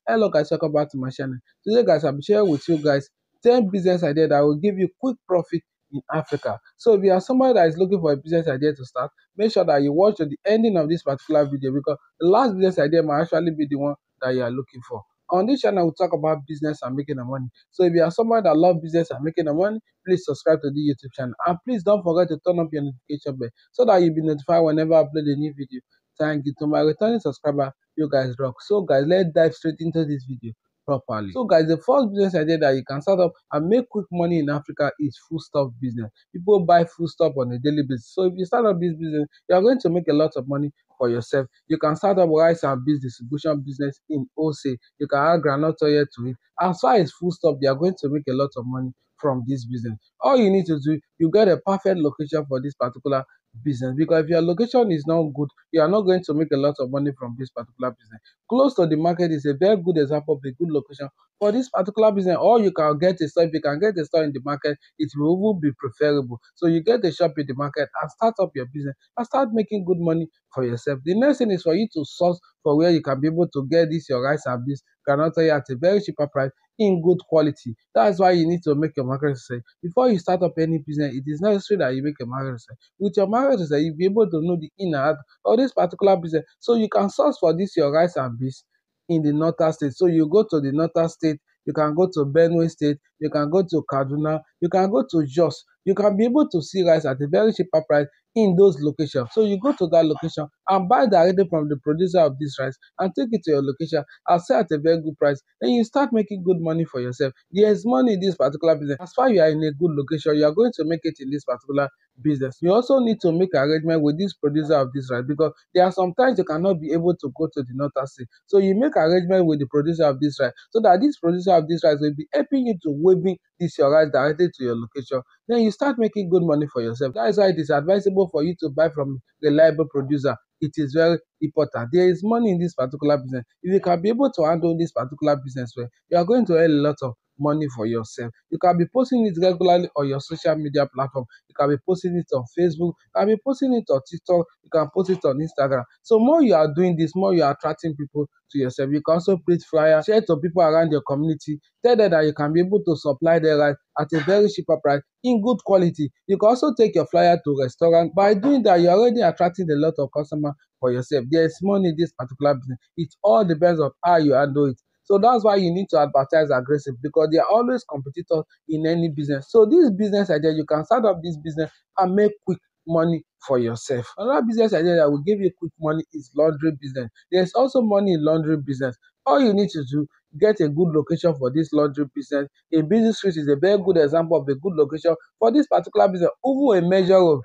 Hello guys, welcome back to my channel. Today guys, I'll be sharing with you guys 10 business ideas that will give you quick profit in Africa. So if you are somebody that is looking for a business idea to start, make sure that you watch to the ending of this particular video because the last business idea might actually be the one that you are looking for. On this channel, we talk about business and making the money. So if you are somebody that loves business and making the money, please subscribe to the YouTube channel. And please don't forget to turn up your notification bell so that you'll be notified whenever I upload a new video. Thank you to my returning subscriber. You guys rock. So guys, let's dive straight into this video properly. So guys, the first business idea that you can start up and make quick money in Africa is foodstuff business. People buy foodstuff on a daily basis. So if you start up this business, you are going to make a lot of money for yourself. You can start up rice and beans distribution business in wholesale. You can add groundnut oil to it. As far as foodstuff, you are going to make a lot of money from this business. All you need to do, you get a perfect location for this particular business, because if your location is not good, you are not going to make a lot of money from this particular business. Close to the market is a very good example of a good location for this particular business. Or you can get a store. If you can get a store in the market, it will even be preferable. So you get a shop in the market and start up your business and start making good money for yourself. The next thing is for you to source for where you can be able to get this your rice and beans cannot tell you at a very cheaper price in good quality. That's why you need to make your market research. Before you start up any business, it is necessary that you make a market research. With your market research, you'll be able to know the in and out of this particular business. So you can source for this your rice and beans in the northern state. So you go to the northern state, you can go to Benue State, you can go to Kaduna, you can go to Jos. You can be able to see rice at a very cheaper price in those locations. So you go to that location and buy directly from the producer of this rice and take it to your location and sell at a very good price. Then you start making good money for yourself. There's money in this particular business. As far as you are in a good location, you are going to make it in this particular business. You also need to make arrangement with this producer of this rice, because there are sometimes you cannot be able to go to the northern state. So you make arrangement with the producer of this rice so that this producer of this rice will be helping you to weaving this your rice directly to your location. Then you start making good money for yourself. That is why it is advisable for you to buy from a reliable producer. It is very important. There is money in this particular business. If you can be able to handle this particular business well, you are going to earn a lot of money for yourself. You can be posting it regularly on your social media platform. You can be posting it on Facebook. You can be posting it on TikTok. You can post it on Instagram. So more you are doing this, more you are attracting people to yourself. You can also print flyers, share to people around your community. Tell them that you can be able to supply their rice at a very cheaper price in good quality. You can also take your flyer to restaurant. By doing that, you're already attracting a lot of customers for yourself. There is money in this particular business. It all depends on how you handle it. So that's why you need to advertise aggressive, because there are always competitors in any business. So this business idea, you can start up this business and make quick money for yourself. Another business idea that will give you quick money is laundry business. There's also money in laundry business. All you need to do, get a good location for this laundry business. A busy street is a very good example of a good location for this particular business, even a major road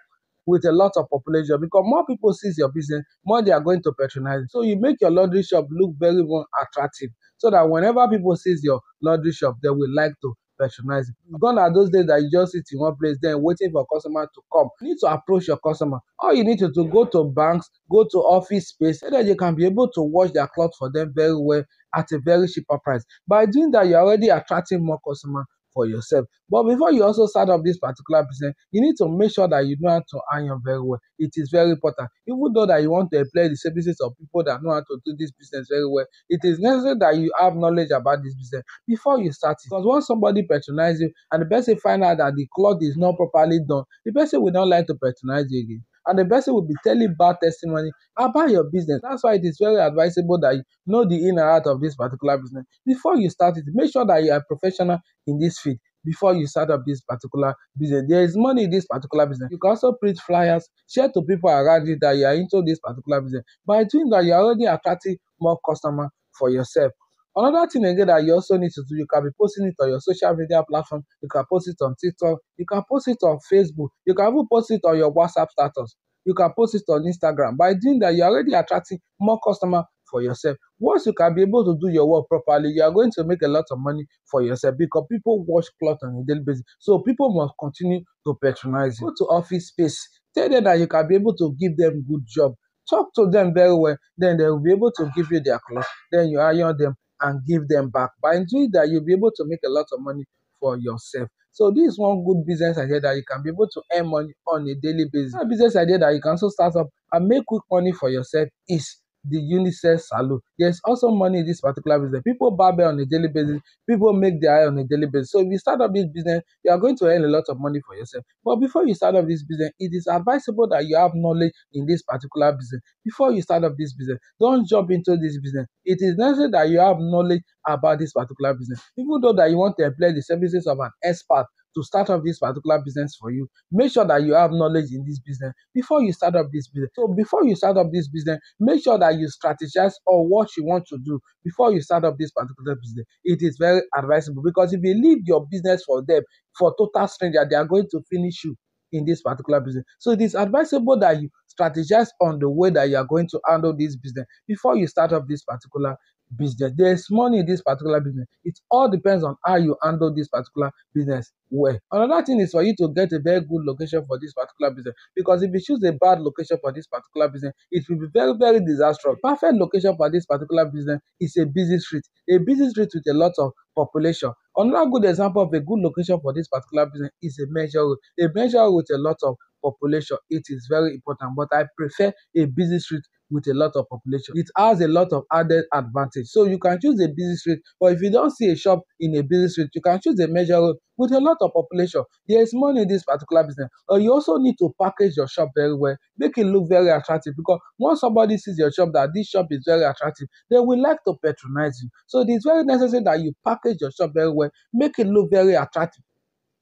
with a lot of population, because more people see your business, more they are going to patronize it. So you make your laundry shop look very more attractive, so that whenever people see your laundry shop, they will like to patronize it. Gone are those days that you just sit in one place then waiting for customers to come. You need to approach your customer. All you need to do, go to banks, go to office space, so that you can be able to wash their clothes for them very well at a very cheaper price. By doing that, you're already attracting more customers for yourself. But before you also start up this particular business, you need to make sure that you know how to iron very well. It is very important. Even though that you want to employ the services of people that know how to do this business very well, it is necessary that you have knowledge about this business before you start it. Because once somebody patronizes you and the person find out that the cloth is not properly done, the person will not like to patronize you again. And the person will be telling bad testimony about your business. That's why it is very advisable that you know the in and out of this particular business before you start it. Make sure that you are professional in this field before you start up this particular business. There is money in this particular business. You can also print flyers, share to people around you that you are into this particular business. By doing that, you are already attracting more customers for yourself. Another thing again that you also need to do, you can be posting it on your social media platform. You can post it on TikTok. You can post it on Facebook. You can even post it on your WhatsApp status. You can post it on Instagram. By doing that, you're already attracting more customers for yourself. Once you can be able to do your work properly, you are going to make a lot of money for yourself, because people wash clothes on a daily basis. So people must continue to patronize you. Go to office space. Tell them that you can be able to give them good job. Talk to them very well. Then they will be able to give you their clothes. Then you iron them and give them back. By doing that, you'll be able to make a lot of money for yourself. So this is one good business idea that you can be able to earn money on a daily basis. Another business idea that you can also start up and make quick money for yourself is the unisex salon. There's also money in this particular business. People barber on a daily basis. People make their hair on a daily basis. So if you start up this business, you are going to earn a lot of money for yourself. But before you start up this business, it is advisable that you have knowledge in this particular business. Before you start up this business, don't jump into this business. It is necessary that you have knowledge about this particular business. Even though that you want to employ the services of an expert to start up this particular business for you, make sure that you have knowledge in this business before you start up this business. So before you start up this business, make sure that you strategize on what you want to do before you start up this particular business. It is very advisable, because if you leave your business for them, for total stranger, they are going to finish you in this particular business. So it is advisable that you strategize on the way that you are going to handle this business before you start up this particular business. There's money in this particular business. It all depends on how you handle this particular business well. Another thing is for you to get a very good location for this particular business, because if you choose a bad location for this particular business, it will be very, very disastrous. Perfect location for this particular business is a busy street with a lot of population. Another good example of a good location for this particular business is a major road. A major road with a lot of population, it is very important, but I prefer a busy street with a lot of population. It has a lot of added advantage. So you can choose a busy street, but if you don't see a shop in a busy street, you can choose a major road with a lot of population. There is money in this particular business. Or you also need to package your shop very well, make it look very attractive, because once somebody sees your shop that this shop is very attractive, they will like to patronize you. So it is very necessary that you package your shop very well, make it look very attractive.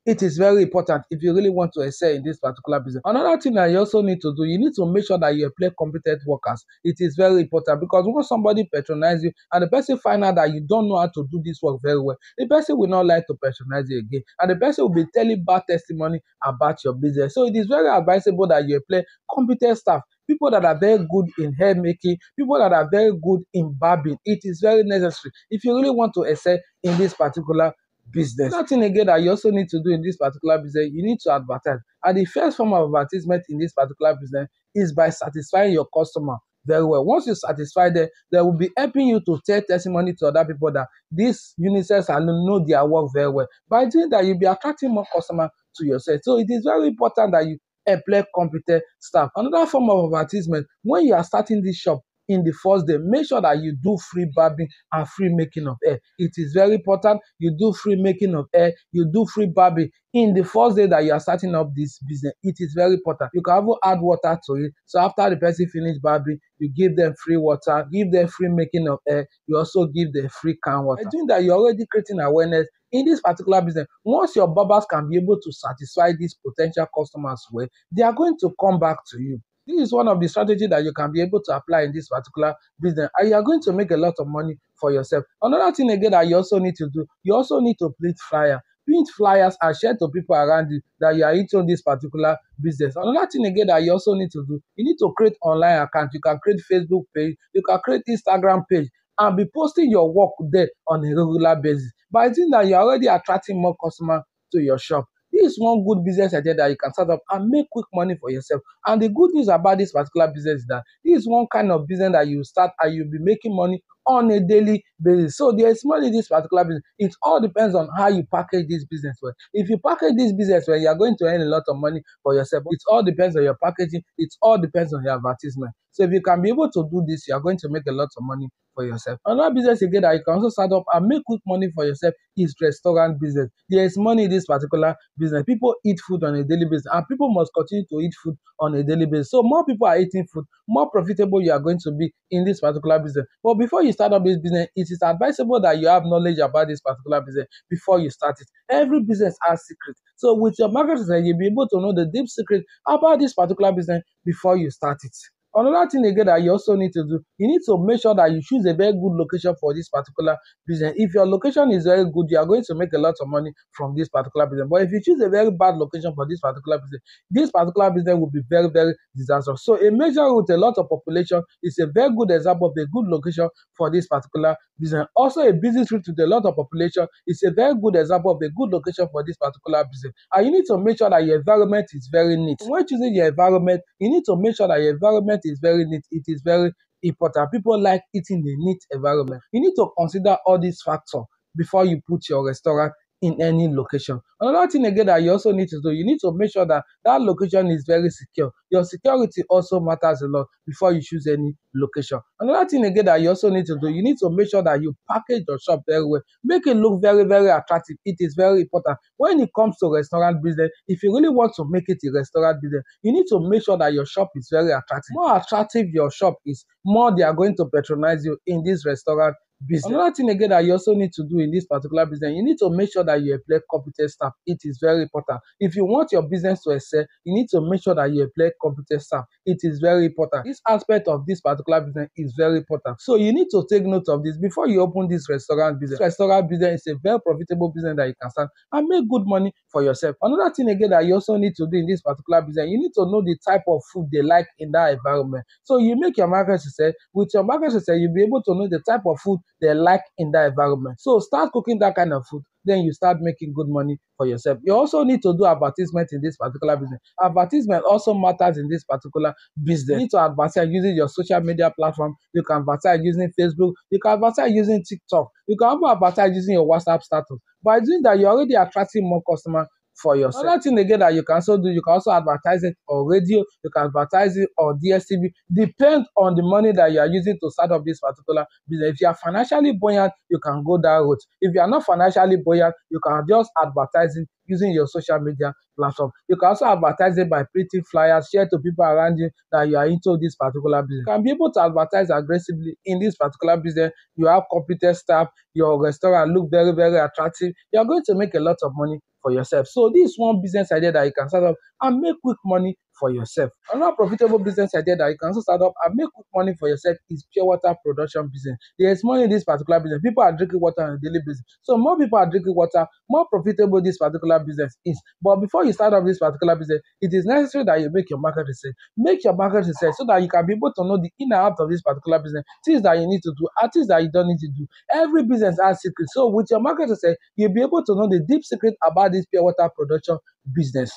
It is very important if you really want to excel in this particular business. Another thing that you also need to do, you need to make sure that you employ competent workers. It is very important, because once somebody patronizes you and the person finds out that you don't know how to do this work very well, the person will not like to patronize you again, and the person will be telling bad testimony about your business. So it is very advisable that you employ competent staff, people that are very good in hair making, people that are very good in barbing. It is very necessary if you really want to excel in this particular business. Another thing again that you also need to do in this particular business, you need to advertise. And the first form of advertisement in this particular business is by satisfying your customer very well. Once you satisfy them, they will be helping you to tell testimony to other people that this unisex salon know their work very well. By doing that, you'll be attracting more customers to yourself. So it is very important that you employ competent staff. Another form of advertisement, when you are starting this shop, in the first day, make sure that you do free barbing and free making of hair. It is very important. You do free making of hair, you do free barbing in the first day that you are starting up this business. It is very important. You can even add water to it. So after the person finish barbing, you give them free water, give them free making of hair. You also give them free can water. By doing that, you're already creating awareness in this particular business. Once your barbers can be able to satisfy these potential customers well, they are going to come back to you. This is one of the strategies that you can be able to apply in this particular business, and you are going to make a lot of money for yourself. Another thing again that you also need to do, you also need to print flyers. Print flyers and share to people around you that you are into this particular business. Another thing again that you also need to do, you need to create online account. You can create Facebook page, you can create Instagram page, and be posting your work there on a regular basis. By doing that, you're already attracting more customers to your shop. This is one good business idea that you can start up and make quick money for yourself. And the good news about this particular business is that this is one kind of business that you start and you'll be making money on a daily basis. So there is money in this particular business. It all depends on how you package this business well. If you package this business well, you are going to earn a lot of money for yourself. It all depends on your packaging. It all depends on your advertisement. So if you can be able to do this, you are going to make a lot of money for yourself. Another business again that you can also start up and make quick money for yourself is restaurant business. There is money in this particular business. People eat food on a daily basis, and people must continue to eat food on a daily basis. So more people are eating food, more profitable you are going to be in this particular business. But before you start up this business, it is advisable that you have knowledge about this particular business before you start it. Every business has secrets. So with your market research, you'll be able to know the deep secret about this particular business before you start it. Another thing again that you also need to do, you need to make sure that you choose a very good location for this particular business. If your location is very good, you are going to make a lot of money from this particular business. But if you choose a very bad location for this particular business will be very, very disastrous. So a major road with a lot of population is a very good example of a good location for this particular business. Also, a busy street with a lot of population is a very good example of a good location for this particular business. And you need to make sure that your environment is very neat. When choosing your environment, you need to make sure that your environment is very neat. It is very important. People like eating in a neat environment. You need to consider all these factors before you put your restaurant in any location. Another thing again that you also need to do, you need to make sure that that location is very secure. Your security also matters a lot before you choose any location. Another thing again that you also need to do, you need to make sure that you package your shop very well. Make it look very, very attractive. It is very important. When it comes to restaurant business, if you really want to make it a restaurant business, you need to make sure that your shop is very attractive. More attractive your shop is, more they are going to patronize you in this restaurant business. Another thing again that you also need to do in this particular business, you need to make sure that you employ competent staff. It is very important. If you want your business to excel, you need to make sure that you employ competent staff. It is very important. This aspect of this particular business is very important. So you need to take note of this before you open this restaurant business. Restaurant business is a very profitable business that you can start and make good money for yourself. Another thing again that you also need to do in this particular business, you need to know the type of food they like in that environment. So you make your market research. With your market research, you'll be able to know the type of food they like in that environment. So start cooking that kind of food, then you start making good money for yourself. You also need to do advertisement in this particular business. Advertisement also matters in this particular business. You need to advertise using your social media platform. You can advertise using Facebook. You can advertise using TikTok. You can also advertise using your WhatsApp status. By doing that, you're already attracting more customers for yourself. Another thing again that you can also do, you can also advertise it on radio, you can advertise it on DSTV. Depends on the money that you are using to start up this particular business. If you are financially buoyant, you can go that route. If you are not financially buoyant, you can just advertise it using your social media platform. You can also advertise it by printing flyers, share to people around you that you are into this particular business. You can be able to advertise aggressively in this particular business. You have competent staff, your restaurant look very, very attractive. You are going to make a lot of money for yourself. So this is one business idea that you can start up and make quick money for yourself. Another profitable business idea that you can also start up and make quick money for yourself is pure water production business. There is money in this particular business. People are drinking water on a daily basis. So more people are drinking water, more profitable this particular business is. But before you start up this particular business, it is necessary that you make your market research. Make your market research so that you can be able to know the in and out of this particular business, things that you need to do and things that you don't need to do. Every business has secrets. So with your market research, you'll be able to know the deep secret about this pure water production business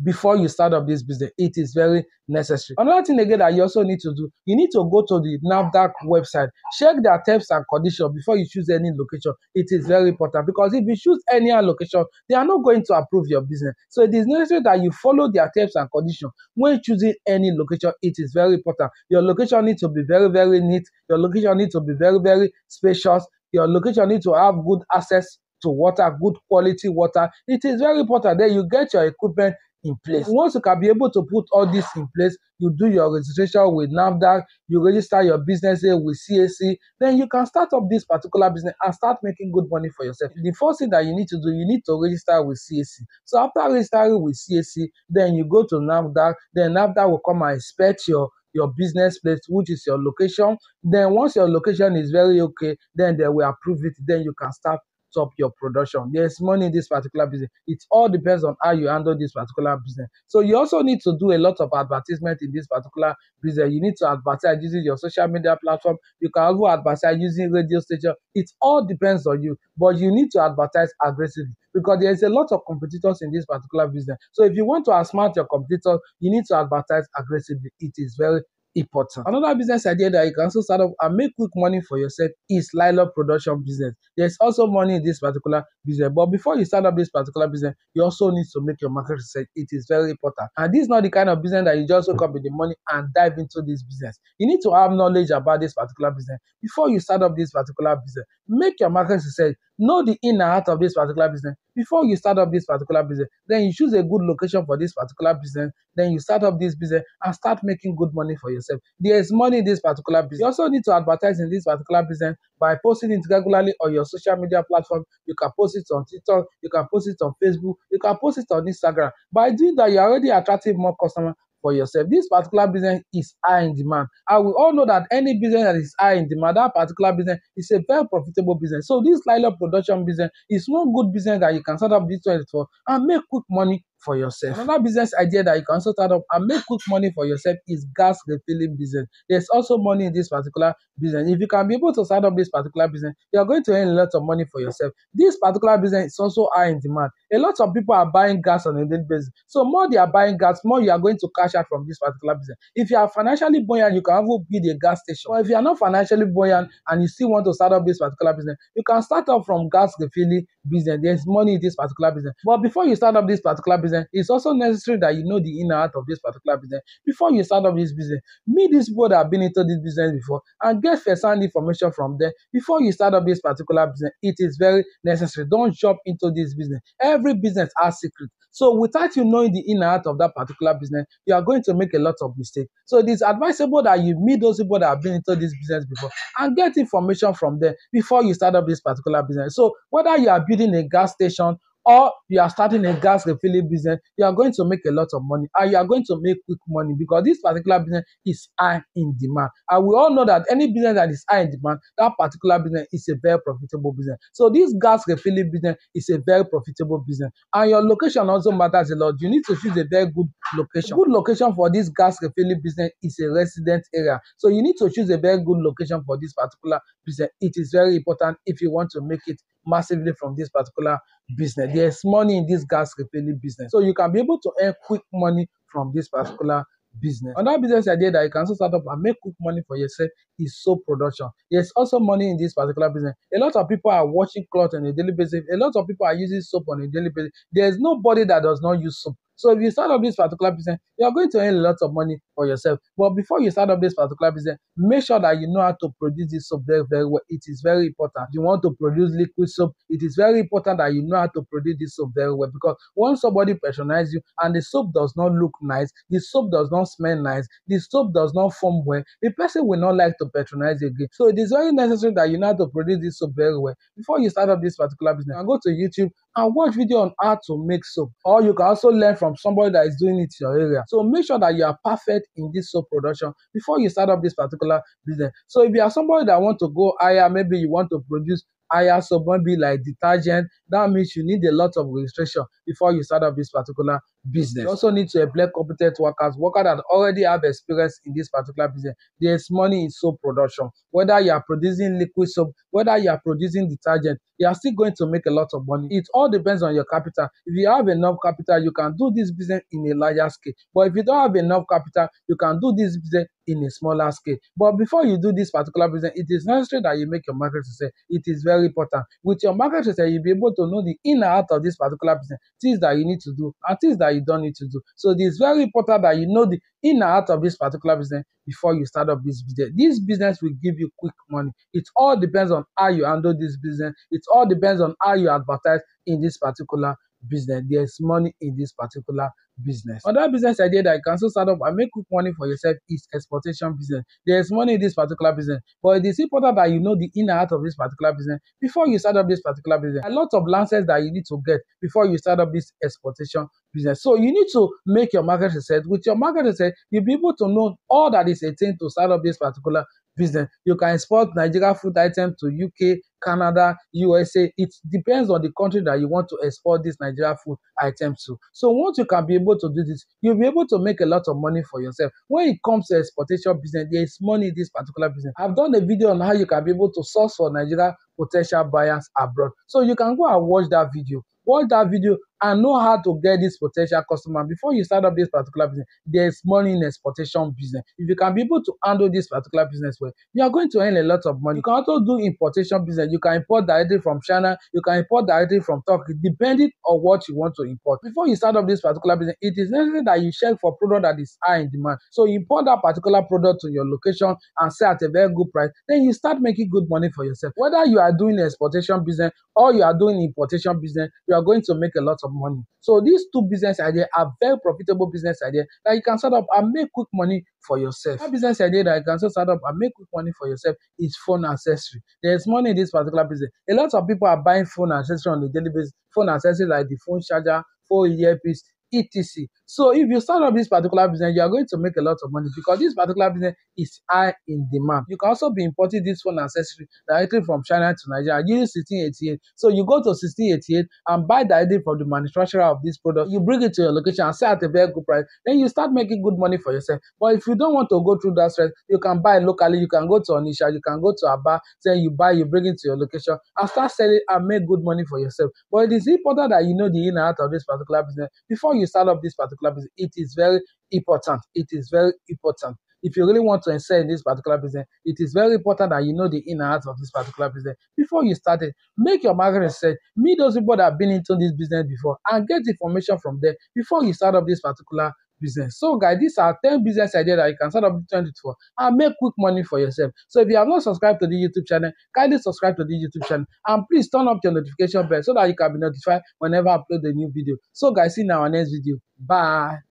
before you start up this business. It is very necessary. Another thing again that you also need to do, you need to go to the NAFDAC website, check their terms and conditions before you choose any location. It is very important because if you choose any location, they are not going to approve your business. So it is necessary that you follow their terms and conditions when choosing any location. It is very important. Your location needs to be very, very neat. Your location needs to be very, very spacious. Your location needs to have good access to water, good quality water. It is very important that you get your equipment in place. Once you can be able to put all this in place, you do your registration with NAFDAC, you register your business with CAC, then you can start up this particular business and start making good money for yourself. The first thing that you need to do, you need to register with CAC. So after registering with CAC, then you go to NAFDAC, then NAFDAC will come and inspect your business place, which is your location. Then once your location is very okay, then they will approve it, then you can start up your production. There's money in this particular business. It all depends on how you handle this particular business. So you also need to do a lot of advertisement in this particular business. You need to advertise using your social media platform. You can also advertise using radio station. It all depends on you, but you need to advertise aggressively because there is a lot of competitors in this particular business. So if you want to outsmart your competitors, you need to advertise aggressively. It is very important. Another business idea that you can also start up and make quick money for yourself is Lilo production business. There's also money in this particular business, but before you start up this particular business, you also need to make your market research. It is very important. And this is not the kind of business that you just wake up with the money and dive into this business. You need to have knowledge about this particular business before you start up this particular business. Make your market research. Know the in and out of this particular business before you start up this particular business. Then you choose a good location for this particular business. Then you start up this business and start making good money for yourself. There is money in this particular business. You also need to advertise in this particular business by posting it regularly on your social media platform. You can post it on TikTok, you can post it on Facebook, you can post it on Instagram. By doing that, you're already attracting more customers for yourself. This particular business is high in demand. And we all know that any business that is high in demand, that particular business is a very profitable business. So this Lilo production business is one good business that you can start up this 24 and make quick money for yourself. Another business idea that you can also start up and make quick money for yourself is gas refilling business. There's also money in this particular business. If you can be able to start up this particular business, you are going to earn a lot of money for yourself. This particular business is also high in demand. A lot of people are buying gas on a daily basis. So more they are buying gas, more you are going to cash out from this particular business. If you are financially buoyant, you can even build a gas station. But if you are not financially buoyant and you still want to start up this particular business, you can start up from gas refilling business. There's money in this particular business. But before you start up this particular business, it's also necessary that you know the inner out of this particular business. Before you start up this business, meet these people that have been into this business before and get first-hand information from them before you start up this particular business. It is very necessary. Don't jump into this business. Every business has secrets. So without you knowing the inner out of that particular business, you are going to make a lot of mistakes. So it is advisable that you meet those people that have been into this business before and get information from them before you start up this particular business. So whether you are building a gas station or you are starting a gas refilling business, you are going to make a lot of money and you are going to make quick money because this particular business is high in demand. And we all know that any business that is high in demand, that particular business is a very profitable business. So this gas refilling business is a very profitable business. And your location also matters a lot. You need to choose a very good location. A good location for this gas refilling business is a resident area. So you need to choose a very good location for this particular business. It is very important if you want to make it massively from this particular business. There's money in this gas refilling business. So you can be able to earn quick money from this particular business. Another business idea that you can also start up and make quick money for yourself is soap production. There's also money in this particular business. A lot of people are washing clothes on a daily basis. A lot of people are using soap on a daily basis. There's nobody that does not use soap. So if you start up this particular business, you are going to earn a lot of money for yourself. But before you start up this particular business, make sure that you know how to produce this soap very, very well. It is very important. If you want to produce liquid soap, it is very important that you know how to produce this soap very well, because once somebody patronizes you and the soap does not look nice, the soap does not smell nice, the soap does not form well, the person will not like to patronize you again. So it is very necessary that you know how to produce this soap very well before you start up this particular business. And go to YouTube and watch video on how to make soap, or you can also learn from somebody that is doing it in your area. So make sure that you are perfect in this soap production before you start up this particular business. So if you are somebody that want to go higher, maybe you want to produce higher soap, maybe like detergent, that means you need a lot of registration before you start up this particular business. You also need to employ competent workers that already have experience in this particular business. There's money in soap production. Whether you are producing liquid soap, whether you are producing detergent, you are still going to make a lot of money. It all depends on your capital. If you have enough capital, you can do this business in a larger scale. But if you don't have enough capital, you can do this business in a smaller scale. But before you do this particular business, it is necessary that you make your market research. It is very important. With your market research, you'll be able to know the in and out of this particular business, things that you need to do and things that you don't need to do. So it is very important that you know the in and out of this particular business before you start up this business. This business will give you quick money. It all depends on how you handle this business. It all depends on how you advertise in this particular business. There's money in this particular business. Another business idea that you can also start up and make quick money for yourself is exportation business. There's money in this particular business, but it is important that you know the in and out of this particular business before you start up this particular business. A lot of licenses that you need to get before you start up this exportation business. So you need to make your market research. With your market research, you'll be able to know all that is a thing to start up this particular business. You can export Nigeria food items to UK, Canada, USA. It depends on the country that you want to export this Nigeria food items to. So once you can be able to do this, you'll be able to make a lot of money for yourself. When it comes to exportation business, there is money in this particular business. I've done a video on how you can be able to source for Nigeria potential buyers abroad. So you can go and watch that video. Watch that video and know how to get this potential customer before you start up this particular business. There's money in exportation business. If you can be able to handle this particular business well, you are going to earn a lot of money. You can also do importation business. You can import directly from China. You can import directly from Turkey, depending on what you want to import. Before you start up this particular business, it is necessary that you check for product that is high in demand. So you import that particular product to your location and sell at a very good price. Then you start making good money for yourself. Whether you are doing exportation business or you are doing importation business, you are going to make a lot of money. So these two business ideas are very profitable business ideas that you can start up and make quick money for yourself. That business idea that you can start up and make quick money for yourself is phone accessory. There's money in this particular business. A lot of people are buying phone accessory on a daily basis. Phone accessory like the phone charger, phone earpiece. etc. So if you start up this particular business, you are going to make a lot of money because this particular business is high in demand. You can also be importing this phone accessory directly from China to Nigeria using 1688. So you go to 1688 and buy directly from the manufacturer of this product. You bring it to your location and sell at a very good price. Then you start making good money for yourself. But if you don't want to go through that stress, you can buy locally. You can go to Onisha, you can go to Aba, then you buy, you bring it to your location and start selling and make good money for yourself. But it is important that you know the in and out of this particular business before you start up this particular business. It is very important. It is very important. If you really want to excel in this particular business, it is very important that you know the in and out of this particular business before you start it. Make your market research, meet those people that have been into this business before, and get information from them before you start up this particular business. So, guys, these are 10 business ideas that you can start up in 2024 and make quick money for yourself. So, if you have not subscribed to the YouTube channel, kindly subscribe to the YouTube channel and please turn up your notification bell so that you can be notified whenever I upload a new video. So, guys, see you in our next video. Bye.